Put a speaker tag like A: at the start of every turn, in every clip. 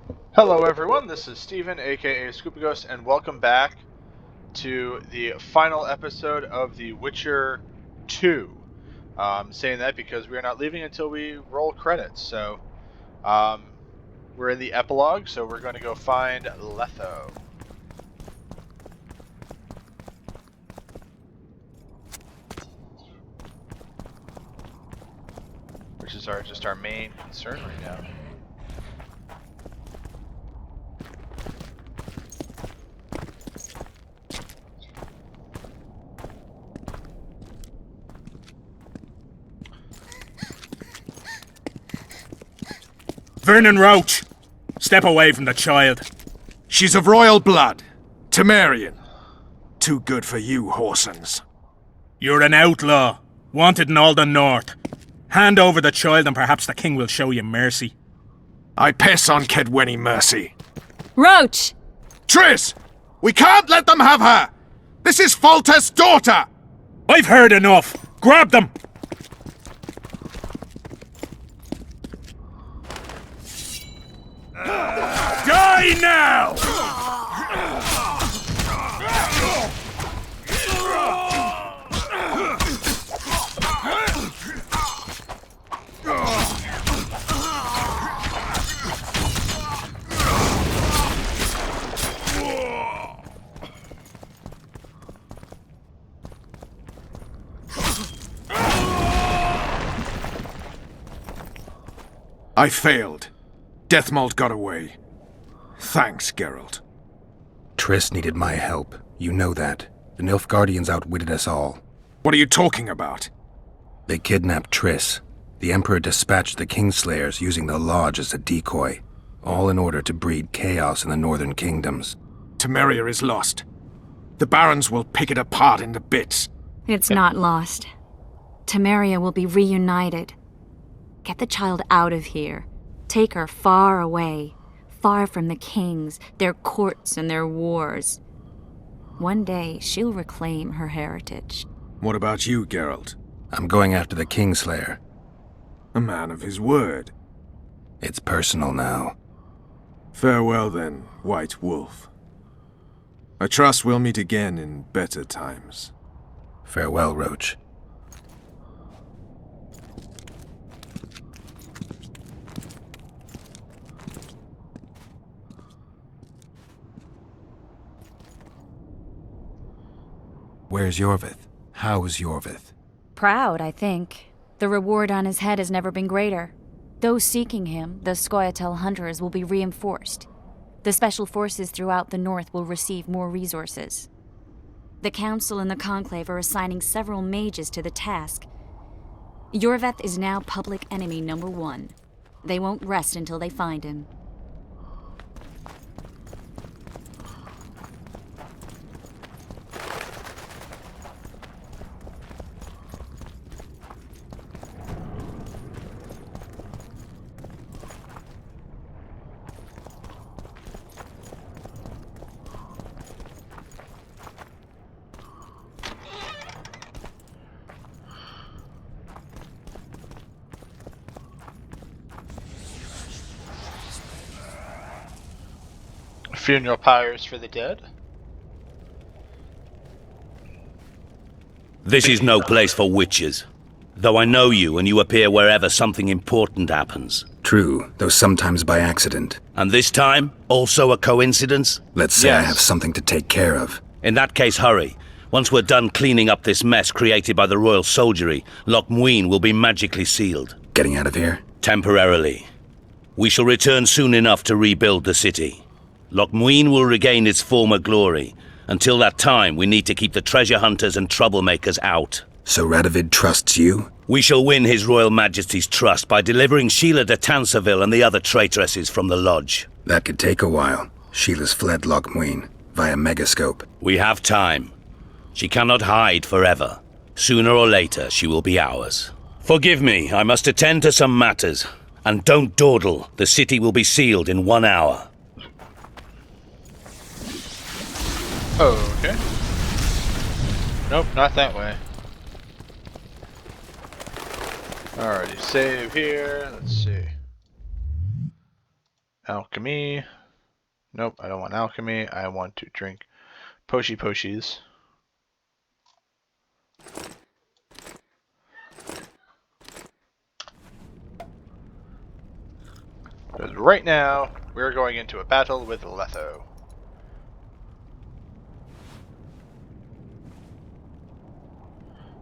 A: Hello everyone, this is Steven, aka Scoopy Ghost, and welcome back to the final episode of The Witcher 2. I'm saying that because we are not leaving until we roll credits, so we're in the epilogue, so we're going to go find Letho. Which is just our main concern right now.
B: Vernon Roach! Step away from the child.
C: She's of royal blood. Temerian. Too good for you, Horsens.
B: You're an outlaw, wanted in all the north. Hand over the child and perhaps the king will show you mercy.
C: I piss on Kedwenny mercy.
D: Roach!
C: Triss! We can't let them have her! This is Foltest's daughter!
B: I've heard enough! Grab them! Die now!
C: I failed. Deathmold got away. Thanks, Geralt.
E: Triss needed my help. You know that. The Nilfgaardians outwitted us all.
C: What are you talking about?
E: They kidnapped Triss. The Emperor dispatched the Kingslayers using the Lodge as a decoy, all in order to breed chaos in the northern kingdoms.
C: Temeria is lost. The Barons will pick it apart into bits.
D: It's not lost. Temeria will be reunited. Get the child out of here. Take her far away. Far from the kings, their courts, and their wars. One day, she'll reclaim her heritage.
C: What about you, Geralt?
E: I'm going after the Kingslayer.
C: A man of his word.
E: It's personal now.
C: Farewell then, White Wolf. I trust we'll meet again in better times.
E: Farewell, Roach. Where's Yorvith? How's Yorvith?
D: Proud, I think. The reward on his head has never been greater. Those seeking him, the Scoia'tael hunters, will be reinforced. The special forces throughout the north will receive more resources. The Council and the Conclave are assigning several mages to the task. Yorvith is now public enemy number 1. They won't rest until they find him.
A: Funeral pyres for the dead.
F: This is no place for witches. Though I know you and you appear wherever something important happens.
E: True, though sometimes by accident.
F: And this time, also a coincidence?
E: Let's say I
A: Yes.
E: have something to take care of.
F: In that case, hurry. Once we're done cleaning up this mess created by the royal soldiery, Loch Muin will be magically sealed.
E: Getting out of here?
F: Temporarily. We shall return soon enough to rebuild the city. Loch Muin will regain its former glory. Until that time, we need to keep the treasure hunters and troublemakers out.
E: So Radovid trusts you?
F: We shall win His Royal Majesty's trust by delivering Sheila de Tansarville and the other traitresses from the lodge.
E: That could take a while. Sheila's fled Loch Muin via Megascope.
F: We have time. She cannot hide forever. Sooner or later, she will be ours. Forgive me, I must attend to some matters. And don't dawdle, the city will be sealed in 1 hour.
A: Okay. Nope, not that way. Alrighty, save here. Let's see. Alchemy. Nope, I don't want alchemy. I want to drink Poshies. Because right now, we're going into a battle with Letho.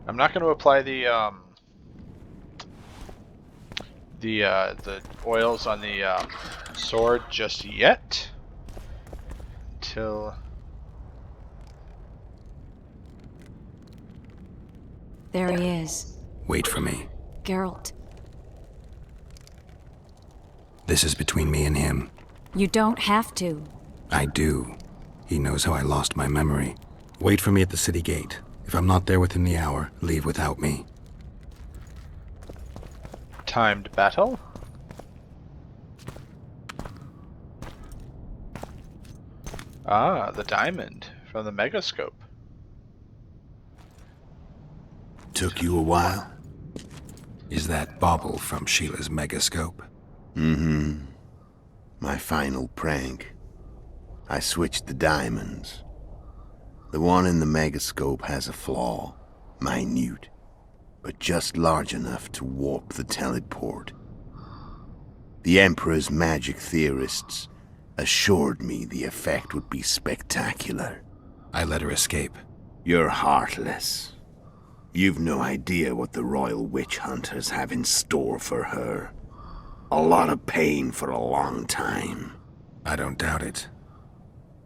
A: I'm not going to apply the oils on the sword just yet. Until...
D: There he is.
E: Wait for me.
D: Geralt.
E: This is between me and him.
D: You don't have to.
E: I do. He knows how I lost my memory. Wait for me at the city gate. If I'm not there within the hour, leave without me.
A: Timed battle. Ah, the diamond from the megascope.
G: Took you a while?
E: Is that bauble from Sheila's megascope?
G: Mm-hmm. My final prank. I switched the diamonds. The one in the megascope has a flaw. Minute. But just large enough to warp the teleport. The Emperor's magic theorists assured me the effect would be spectacular.
E: I let her escape.
G: You're heartless. You've no idea what the royal witch hunters have in store for her. A lot of pain for a long time.
E: I don't doubt it.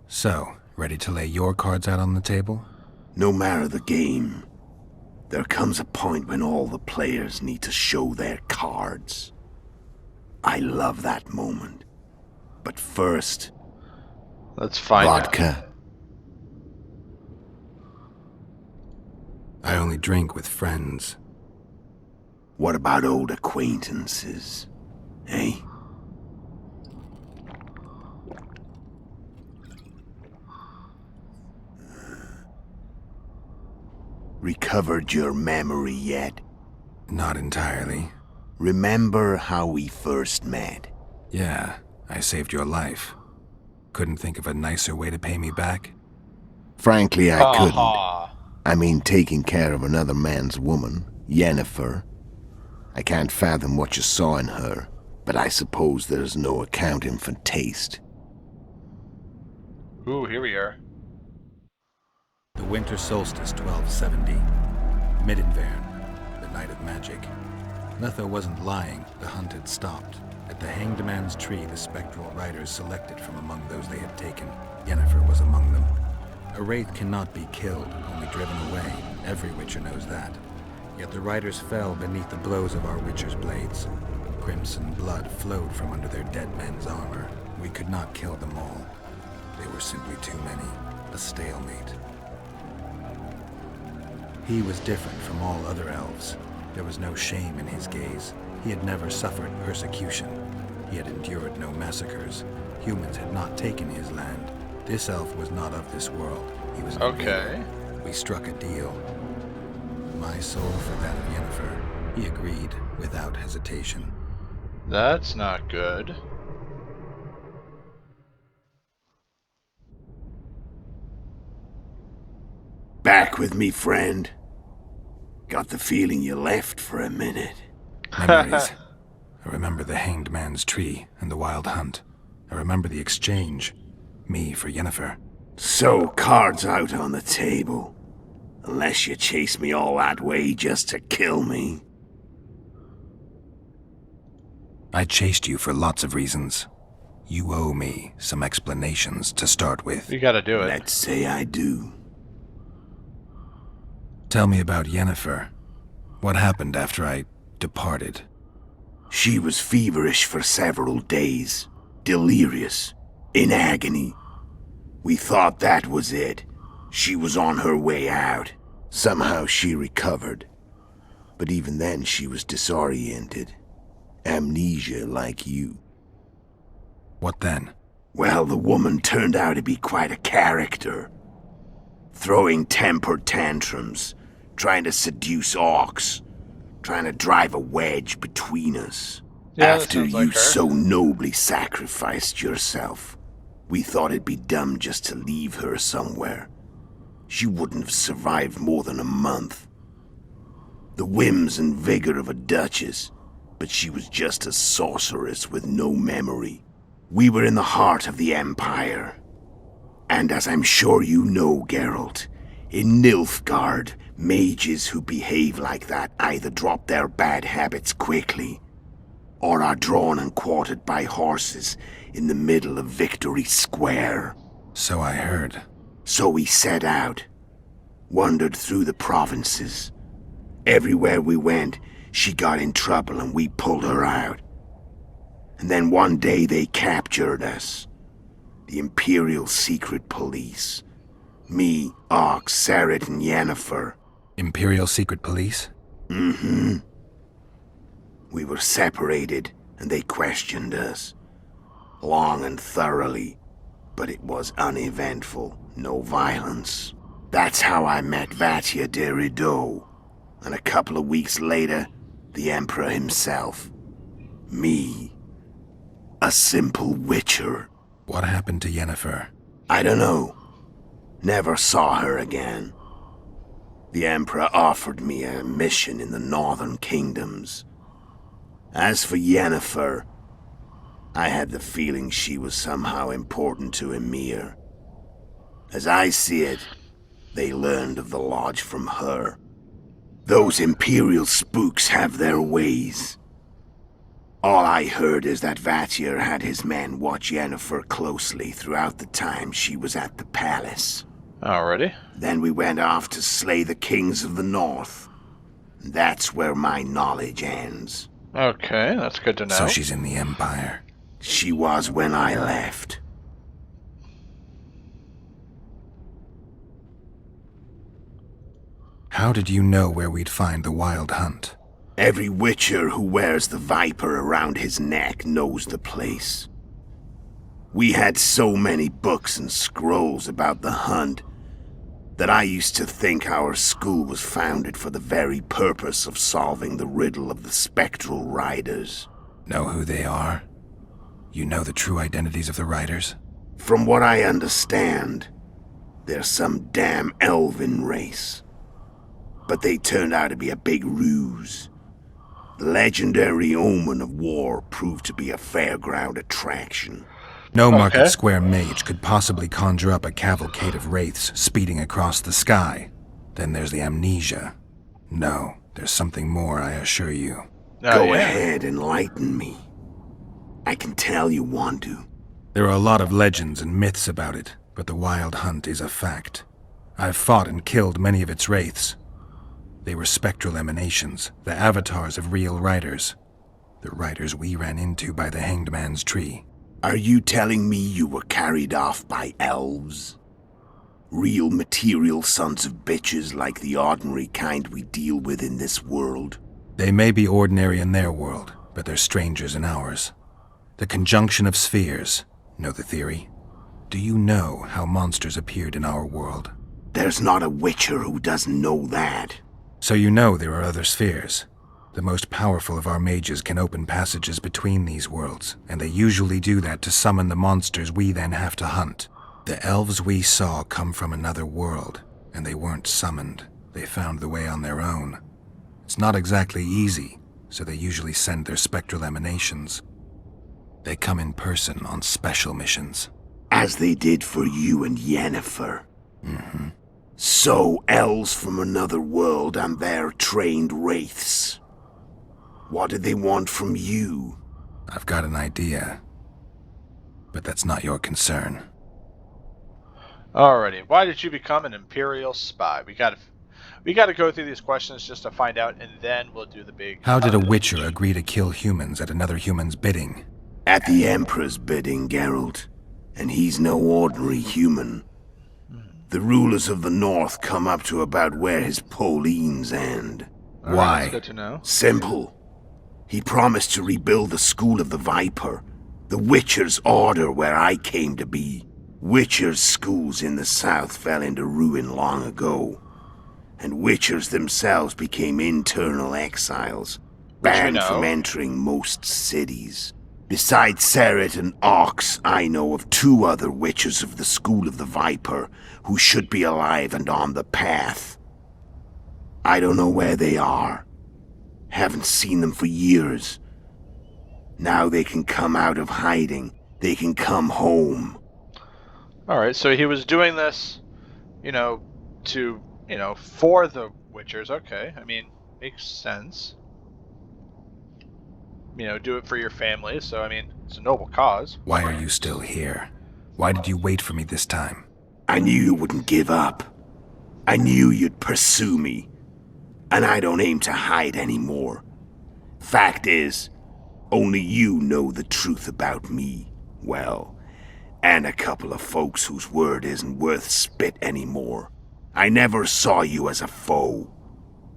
E: So, ready to lay your cards out on the table?
G: No matter the game, there comes a point when all the players need to show their cards. I love that moment. But first...
A: Let's find
G: vodka.
E: I only drink with friends.
G: What about old acquaintances? Eh? Recovered your memory yet?
E: Not entirely.
G: Remember how we first met?
E: Yeah, I saved your life. Couldn't think of a nicer way to pay me back?
G: Frankly, I couldn't.
A: Aha.
G: I mean, taking care of another man's woman, Yennefer. I can't fathom what you saw in her, but I suppose there's no accounting for taste.
A: Ooh, here we are.
E: The winter solstice 1270. Midinvern, the night of magic. Letho wasn't lying, the hunt had stopped. At the Hanged Man's Tree, the spectral riders selected from among those they had taken. Yennefer was among them. A wraith cannot be killed, only driven away. Every witcher knows that. Yet the riders fell beneath the blows of our witcher's blades. Crimson blood flowed from under their dead men's armor. We could not kill them all. They were simply too many. A stalemate. He was different from all other elves. There was no shame in his gaze. He had never suffered persecution. He had endured no massacres. Humans had not taken his land. This elf was not of this world. He was
A: Okay.
E: We struck a deal. My soul for that of Yennefer. He agreed without hesitation.
A: That's not good.
G: Back with me, friend. Got the feeling you left for a minute.
E: Memories. I remember the Hanged Man's Tree and the wild hunt. I remember the exchange. Me for Yennefer.
G: So, cards out on the table. Unless you chase me all that way just to kill me.
E: I chased you for lots of reasons. You owe me some explanations to start with.
A: You gotta do it.
G: Let's say I do.
E: Tell me about Yennefer. What happened after I departed?
G: She was feverish for several days. Delirious. In agony. We thought that was it. She was on her way out. Somehow she recovered. But even then she was disoriented. Amnesia like you.
E: What then?
G: Well, the woman turned out to be quite a character. Throwing temper tantrums, trying to seduce orcs, trying to drive a wedge between us.
A: Yeah, that
G: After
A: sounds
G: you
A: like her.
G: so nobly sacrificed yourself, we thought it'd be dumb just to leave her somewhere. She wouldn't have survived more than a month. The whims and vigor of a duchess, but she was just a sorceress with no memory. We were in the heart of the Empire. And as I'm sure you know, Geralt, in Nilfgaard, mages who behave like that either drop their bad habits quickly, or are drawn and quartered by horses in the middle of Victory Square.
E: So I heard.
G: So we set out, wandered through the provinces. Everywhere we went, she got in trouble and we pulled her out. And then one day they captured us. The Imperial Secret Police. Me, Ox, Sarret, and Yennefer.
E: Imperial Secret Police?
G: Mm-hmm. We were separated, and they questioned us. Long and thoroughly, but it was uneventful, no violence. That's how I met Vatia de Rideau, and a couple of weeks later, the Emperor himself. Me. A simple witcher.
E: What happened to Yennefer?
G: I don't know. Never saw her again. The Emperor offered me a mission in the northern kingdoms. As for Yennefer, I had the feeling she was somehow important to Emir. As I see it, they learned of the lodge from her. Those Imperial spooks have their ways. All I heard is that Vatir had his men watch Yennefer closely throughout the time she was at the palace.
A: Alrighty.
G: Then we went off to slay the kings of the north. That's where my knowledge ends.
A: Okay, that's good to know.
E: So she's in the Empire.
G: She was when I left.
E: How did you know where we'd find the Wild Hunt?
G: Every witcher who wears the viper around his neck knows the place. We had so many books and scrolls about the hunt that I used to think our school was founded for the very purpose of solving the riddle of the spectral riders.
E: Know who they are? You know the true identities of the riders?
G: From what I understand, they're some damn elven race. But they turned out to be a big ruse. The legendary omen of war proved to be a fairground attraction.
E: No
A: Okay.
E: Market Square mage could possibly conjure up a cavalcade of wraiths speeding across the sky. Then there's the amnesia. No, there's something more, I assure you.
G: Go ahead, enlighten me. I can tell you want to.
E: There are a lot of legends and myths about it, but the Wild Hunt is a fact. I've fought and killed many of its wraiths. They were spectral emanations, the avatars of real riders. The riders we ran into by the Hanged Man's Tree.
G: Are you telling me you were carried off by elves? Real material sons of bitches like the ordinary kind we deal with in this world?
E: They may be ordinary in their world, but they're strangers in ours. The conjunction of spheres. Know the theory? Do you know how monsters appeared in our world?
G: There's not a witcher who doesn't know that.
E: So you know there are other spheres. The most powerful of our mages can open passages between these worlds, and they usually do that to summon the monsters we then have to hunt. The elves we saw come from another world, and they weren't summoned. They found the way on their own. It's not exactly easy, so they usually send their spectral emanations. They come in person on special missions.
G: As they did for you and Yennefer.
E: Mm-hmm.
G: So, elves from another world and their trained wraiths. What did they want from you?
E: I've got an idea. But that's not your concern.
A: Alrighty. Why did you become an Imperial Spy? We gotta go through these questions just to find out, and then we'll do the big...
E: How did a witcher agree to kill humans at another human's bidding?
G: At the Emperor's bidding, Geralt. And he's no ordinary human. The rulers of the North come up to about where his Pauline's end.
E: Why?
A: That's good to know.
G: Simple. He promised to rebuild the School of the Viper, the Witcher's Order where I came to be. Witcher's schools in the south fell into ruin long ago, and Witchers themselves became internal exiles.
A: Which we
G: Banned from
A: know.
G: entering most cities. Besides Seret and Ox, I know of 2 other witches of the School of the Viper who should be alive and on the path. I don't know where they are. Haven't seen them for years. Now they can come out of hiding. They can come home.
A: Alright, so he was doing this, to, for the Witchers. Okay, I mean, makes sense. Do it for your family, so, I mean, it's a noble cause.
E: Why are you still here? Why did you wait for me this time?
G: I knew you wouldn't give up. I knew you'd pursue me. And I don't aim to hide anymore. Fact is, only you know the truth about me, well, and a couple of folks whose word isn't worth spit anymore. I never saw you as a foe.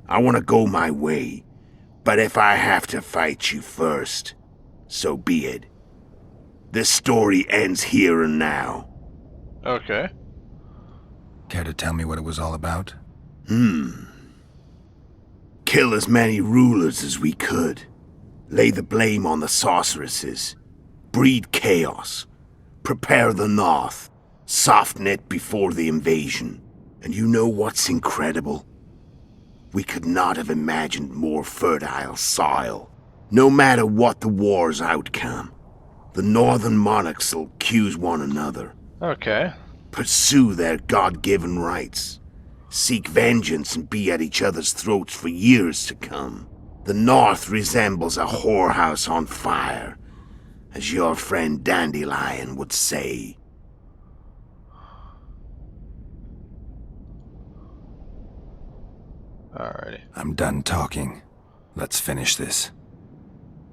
G: I want to go my way, but if I have to fight you first, so be it. This story ends here and now.
A: Okay.
E: Care to tell me what it was all about?
G: Kill as many rulers as we could. Lay the blame on the sorceresses. Breed chaos. Prepare the North. Soften it before the invasion. And you know what's incredible? We could not have imagined more fertile soil. No matter what the war's outcome, the northern monarchs will accuse one another.
A: Okay.
G: Pursue their God-given rights. Seek vengeance and be at each other's throats for years to come. The North resembles a whorehouse on fire, as your friend Dandelion would say.
A: Alrighty.
E: I'm done talking. Let's finish this.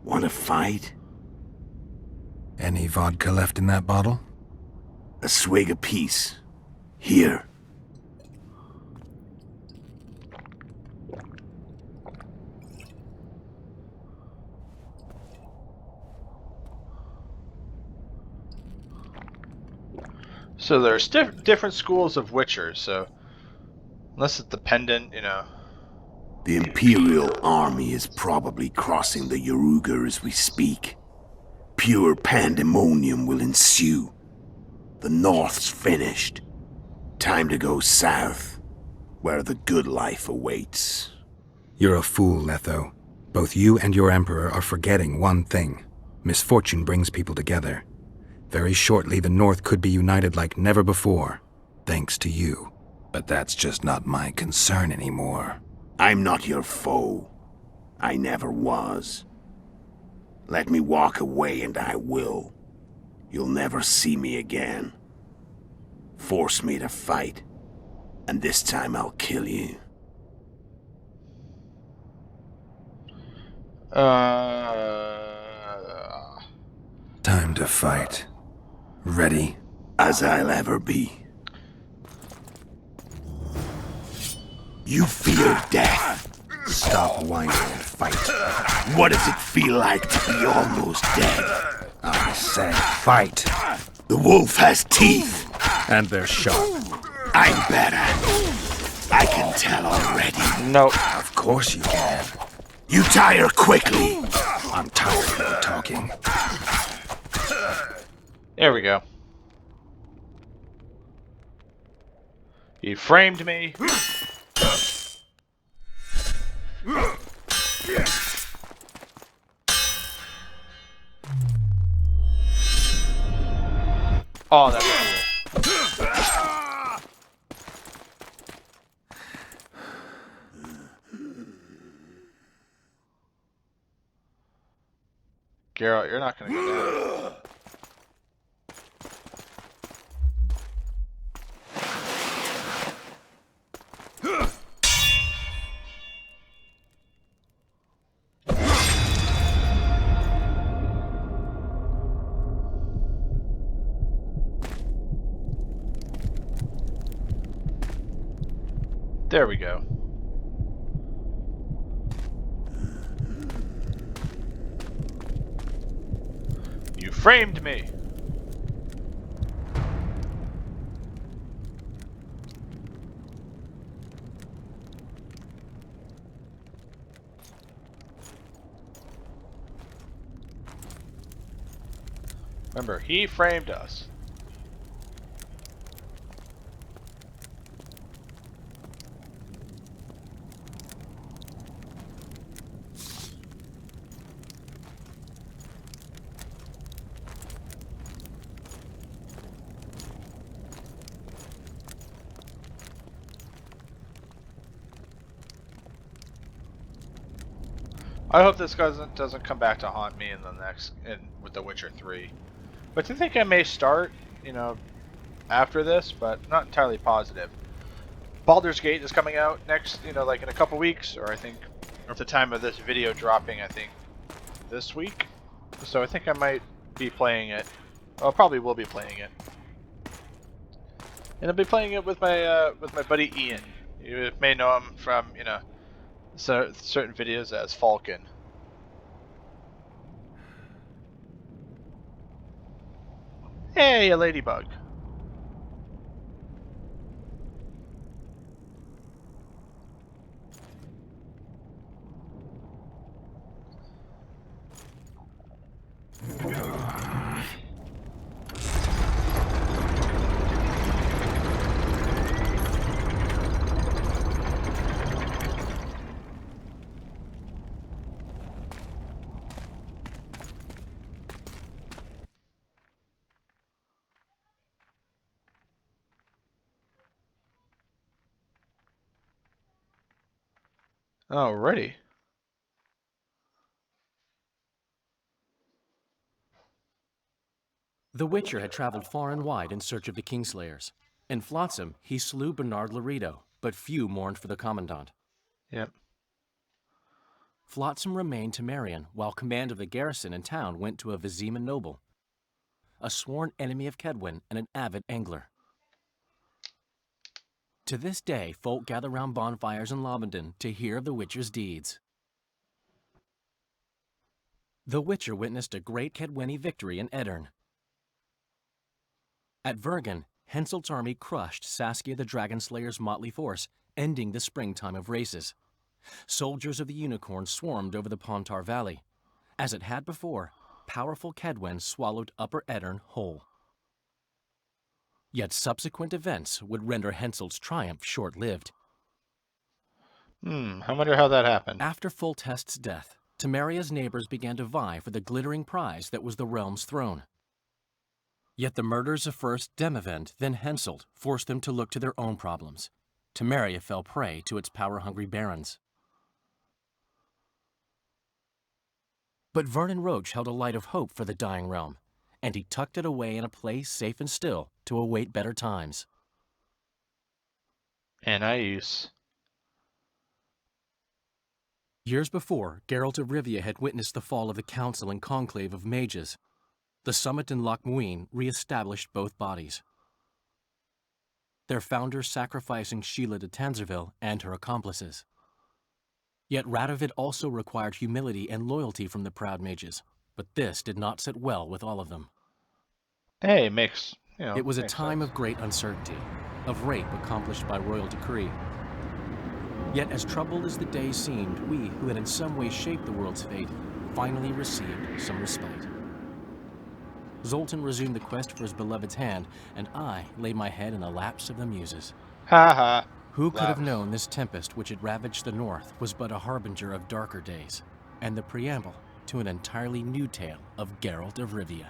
G: Want to fight?
E: Any vodka left in that bottle?
G: A swig apiece. Here.
A: So there's different schools of Witchers, so unless it's the pendant,
G: The Imperial army is probably crossing the Yaruga as we speak. Pure pandemonium will ensue. The North's finished. Time to go south, where the good life awaits.
E: You're a fool, Letho. Both you and your Emperor are forgetting one thing. Misfortune brings people together. Very shortly, the North could be united like never before, thanks to you. But that's just not my concern anymore.
G: I'm not your foe. I never was. Let me walk away and I will. You'll never see me again. Force me to fight, and this time I'll kill you.
E: Time to fight. Ready?
G: As I'll ever be. You fear death.
E: Stop whining and fight.
G: What does it feel like to be almost dead?
E: I said fight.
G: The wolf has teeth.
E: And they're sharp.
G: I'm better. I can tell already.
A: Nope.
E: Of course you can.
G: You tire quickly.
E: I'm tired of you talking.
A: There we go. He framed me. Oh, that's cool. Geralt, you're not gonna go down. There we go. You framed me. Remember, he framed us. I hope this doesn't come back to haunt me in the next with The Witcher 3. But I think I may start, you know, after this, but not entirely positive. Baldur's Gate is coming out next, you know, like in a couple weeks, or I think at the time of this video dropping, I think this week. So I think I might be playing it. Oh, probably will be playing it, and I'll be playing it with my buddy Ian. You may know him from, you know, certain videos as Falcon. Hey, a ladybug. Alrighty.
H: The Witcher had traveled far and wide in search of the Kingslayers. In Flotsam, he slew Bernard Laredo, but few mourned for the Commandant.
A: Yep.
H: Flotsam remained to Marion, while command of the garrison and town went to a Vizima noble, a sworn enemy of Kedwen and an avid angler. To this day, folk gather round bonfires in Lobendon to hear of the Witcher's deeds. The Witcher witnessed a great Kedweni victory in Edirn. At Vergen, Henselt's army crushed Saskia the Dragonslayer's motley force, ending the springtime of races. Soldiers of the Unicorn swarmed over the Pontar Valley. As it had before, powerful Kedwen swallowed Upper Edirn whole. Yet subsequent events would render Henselt's triumph short-lived.
A: I wonder how that happened.
H: After Foltest's death, Temeria's neighbors began to vie for the glittering prize that was the realm's throne. Yet the murders of first Demavend, then Henselt, forced them to look to their own problems. Temeria fell prey to its power-hungry barons. But Vernon Roche held a light of hope for the dying realm, and he tucked it away in a place safe and still to await better times.
A: Anais.
H: Years before, Geralt of Rivia had witnessed the fall of the Council and Conclave of Mages. The summit in Loch Muin re-established both bodies, their founders sacrificing Sheila de Tanzerville and her accomplices. Yet Radovid also required humility and loyalty from the proud mages, but this did not sit well with all of them.
A: Hey, makes, you know,
H: it was a
A: makes
H: time
A: sense.
H: of great uncertainty, of rape accomplished by royal decree. Yet as troubled as the days seemed, we, who had in some way shaped the world's fate, finally received some respite. Zoltan resumed the quest for his beloved's hand, and I laid my head in the laps of the muses.
A: Ha ha.
H: Who could have known this tempest which had ravaged the north was but a harbinger of darker days, and the preamble to an entirely new tale of Geralt of Rivia.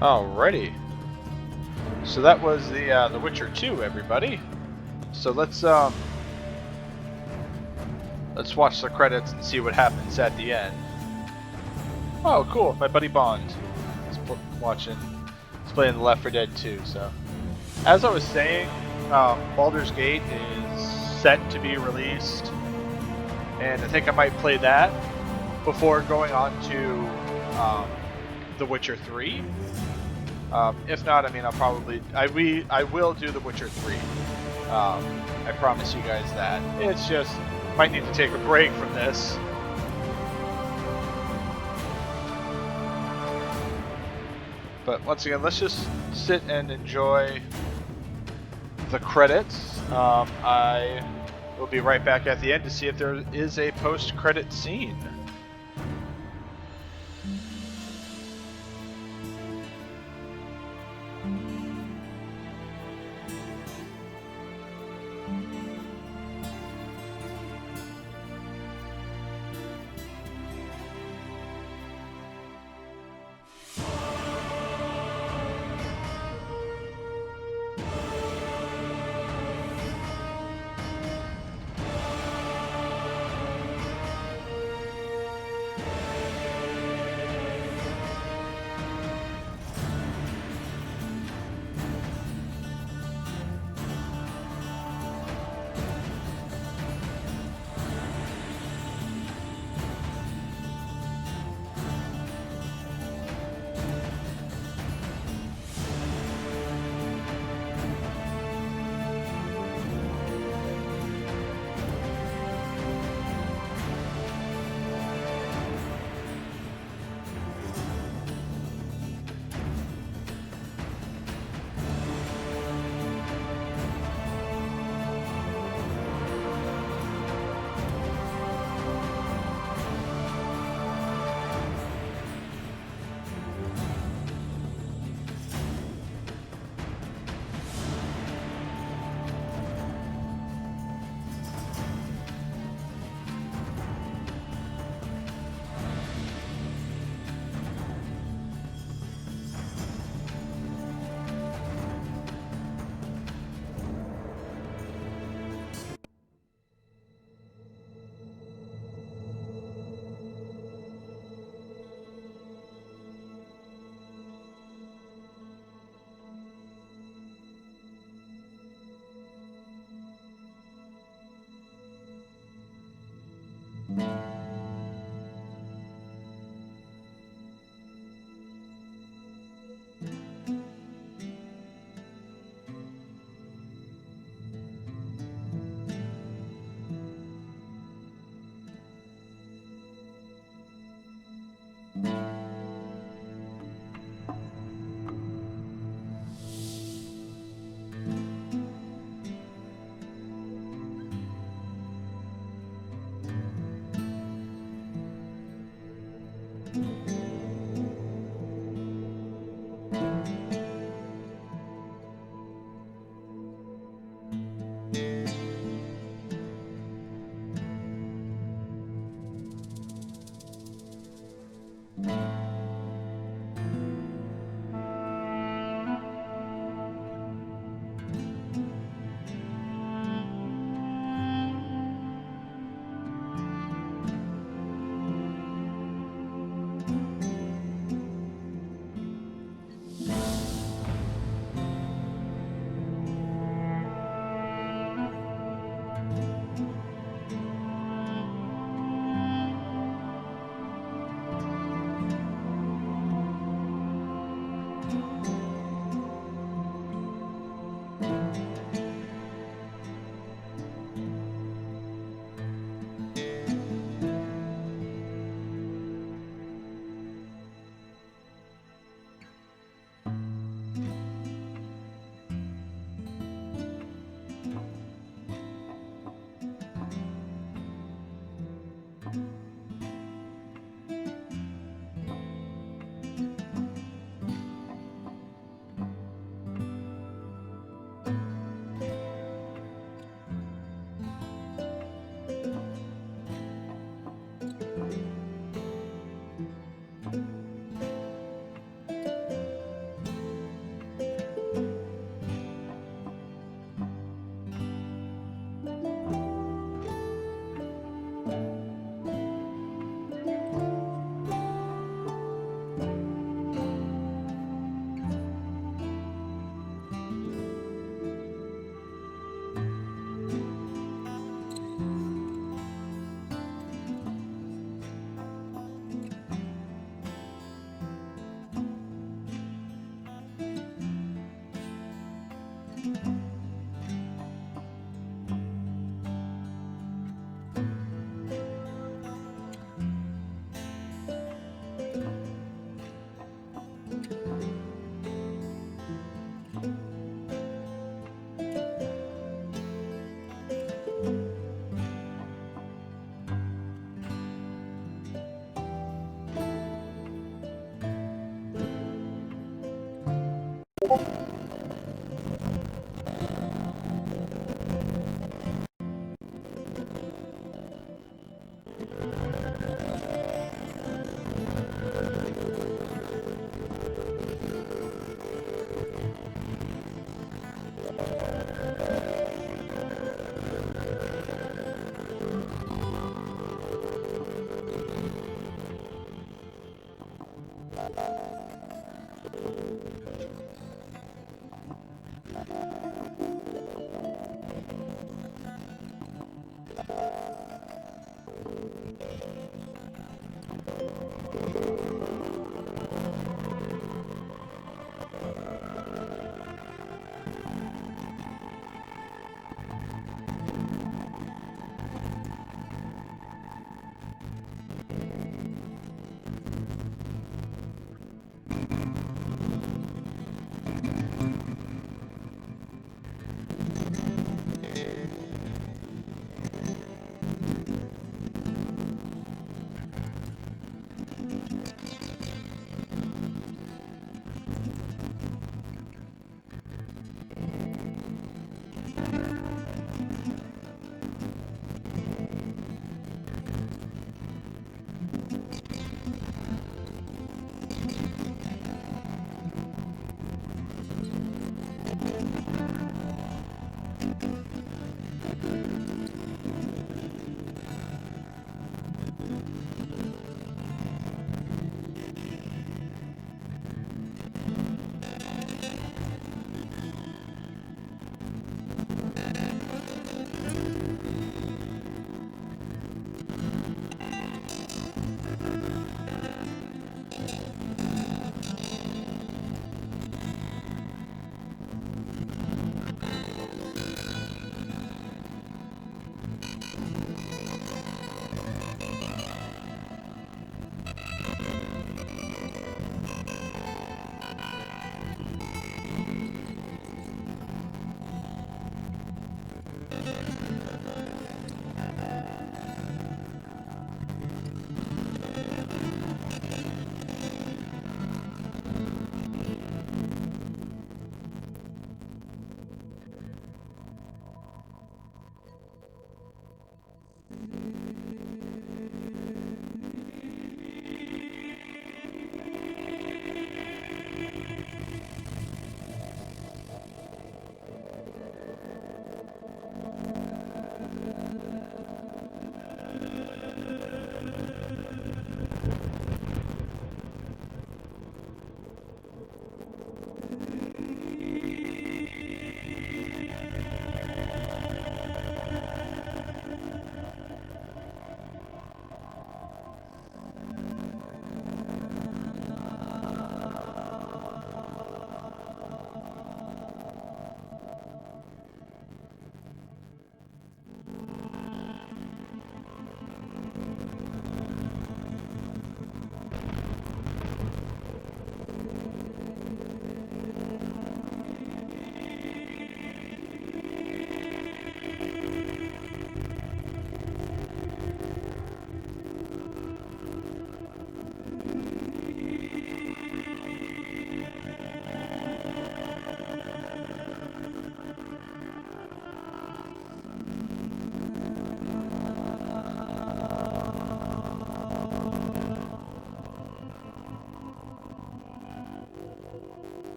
A: Alrighty. So that was the Witcher 2, everybody. So let's watch the credits and see what happens at the end. Oh, cool! My buddy Bond is watching. He's playing the Left 4 Dead 2. So, as I was saying, Baldur's Gate is set to be released, and I think I might play that before going on to The Witcher 3. If not, I mean, I will do The Witcher 3. I promise you guys that. It's just, might need to take a break from this. But once again, let's just sit and enjoy the credits. I will be right back at the end to see if there is a post-credit scene.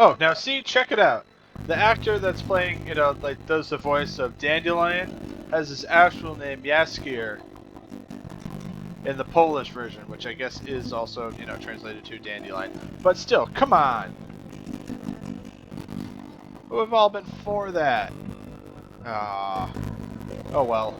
A: Oh, now see, check it out. The actor that's playing, like does the voice of Dandelion has his actual name Jaskier in the Polish version, which I guess is also, translated to Dandelion. But still, come on! We've all been for that. Ah. Oh well.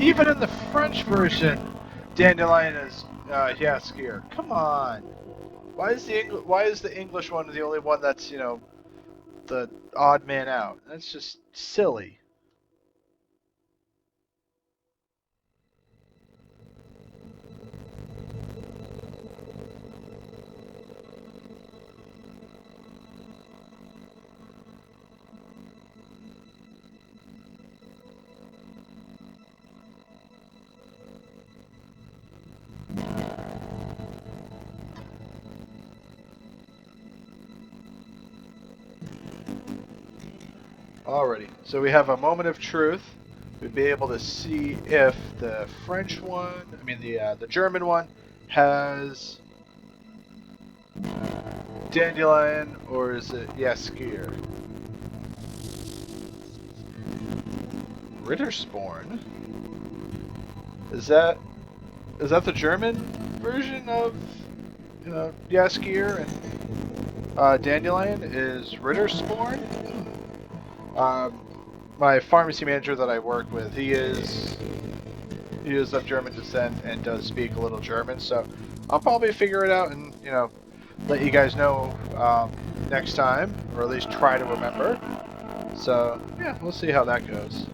A: Even in the French version, Dandelion is Yaskier. Come on. Why is the English one the only one that's, you know, the odd man out? That's just silly. Alrighty, so we have a moment of truth. We'd be able to see if the French one, the German one, has Dandelion or is it Yaskier? Ritterspawn? Is that the German version of Yaskier and Dandelion is Ritterspawn? My pharmacy manager that I work with, he is of German descent and does speak a little German, so I'll probably figure it out and, you know, let you guys know next time, or at least try to remember. So, yeah, we'll see how that goes.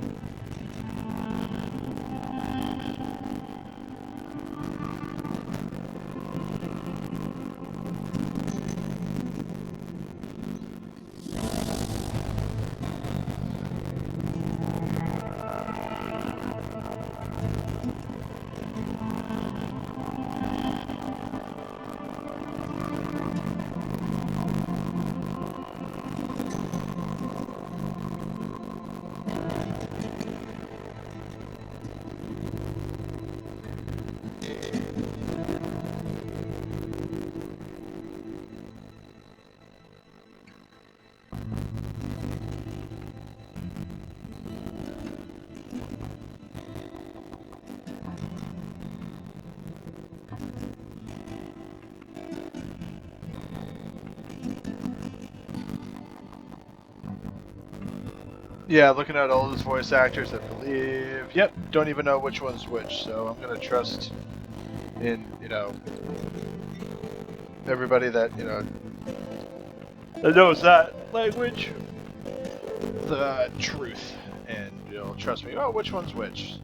A: Yeah, looking at all those voice actors, I believe, yep, don't even know which one's which, so I'm gonna trust in, you know, everybody that, you know, that knows that language, the truth, and you'll trust me, oh, which one's which.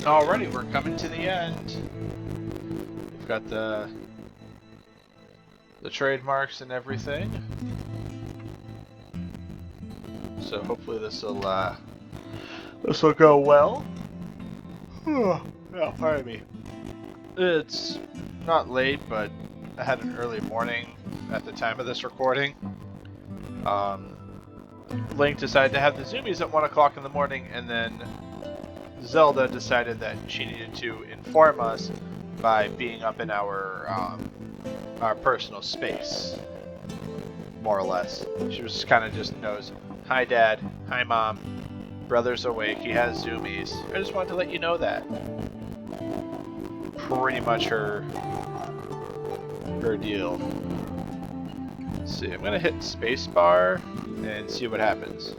A: Alrighty, we're coming to the end. We've got the trademarks and everything. So hopefully this will go well. Oh, pardon me. It's not late, but I had an early morning at the time of this recording. Link decided to have the zoomies at 1 o'clock in the morning, and then Zelda decided that she needed to inform us by being up in our personal space, more or less. She was kind of just knows, hi Dad, hi Mom, brother's awake, he has zoomies. I just wanted to let you know that. Pretty much her deal. Let's see, I'm gonna hit spacebar and see what happens.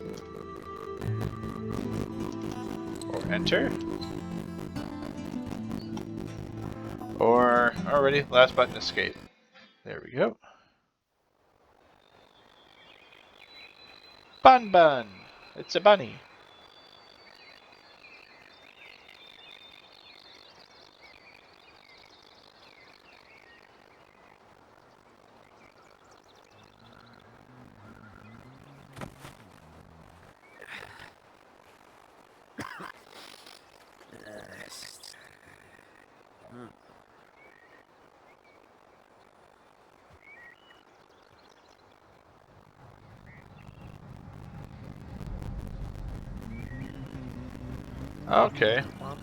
A: Enter. Or, already, last button, escape. There we go. Bun Bun! It's a bunny. Okay, well,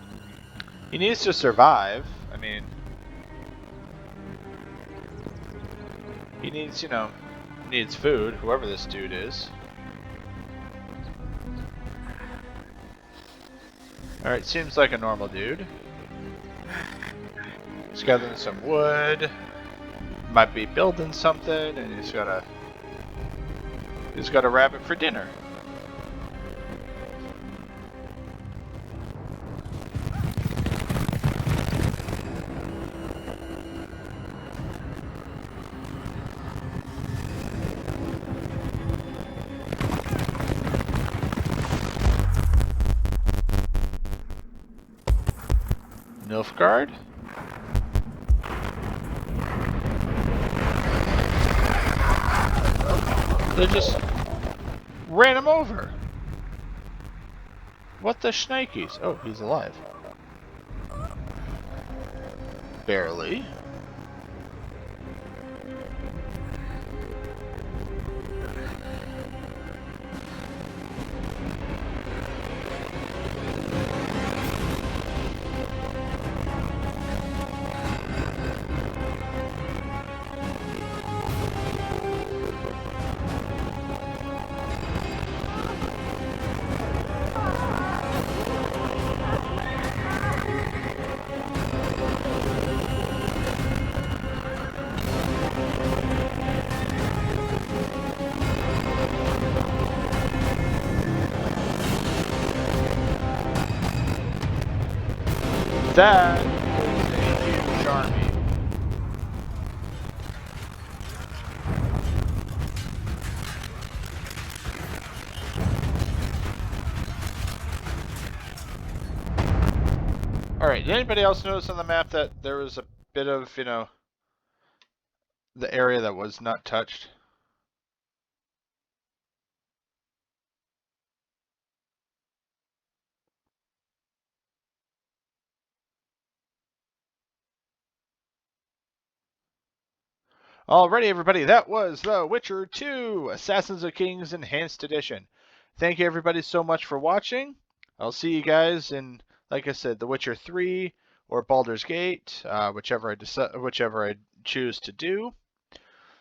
A: he needs to survive. I mean, he needs, needs food, whoever this dude is. Alright, seems like a normal dude. He's gathering some wood. Might be building something, and he's got a rabbit for dinner. Nilfgaard? They just ran him over. What the shnikes? Oh, he's alive. Barely. That is a huge army. Alright, did anybody else notice on the map that there was a bit of, the area that was not touched. Alrighty, everybody, that was The Witcher 2, Assassins of Kings Enhanced Edition. Thank you, everybody, so much for watching. I'll see you guys in, like I said, The Witcher 3 or Baldur's Gate, whichever I choose to do.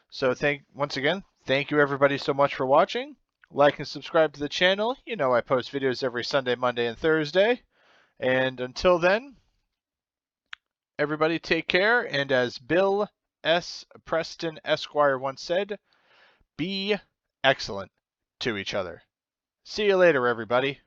A: So once again, thank you, everybody, so much for watching. Like and subscribe to the channel. You know I post videos every Sunday, Monday, and Thursday. And until then, everybody take care, and as Bill S. Preston Esquire once said, be excellent to each other. See you later, everybody.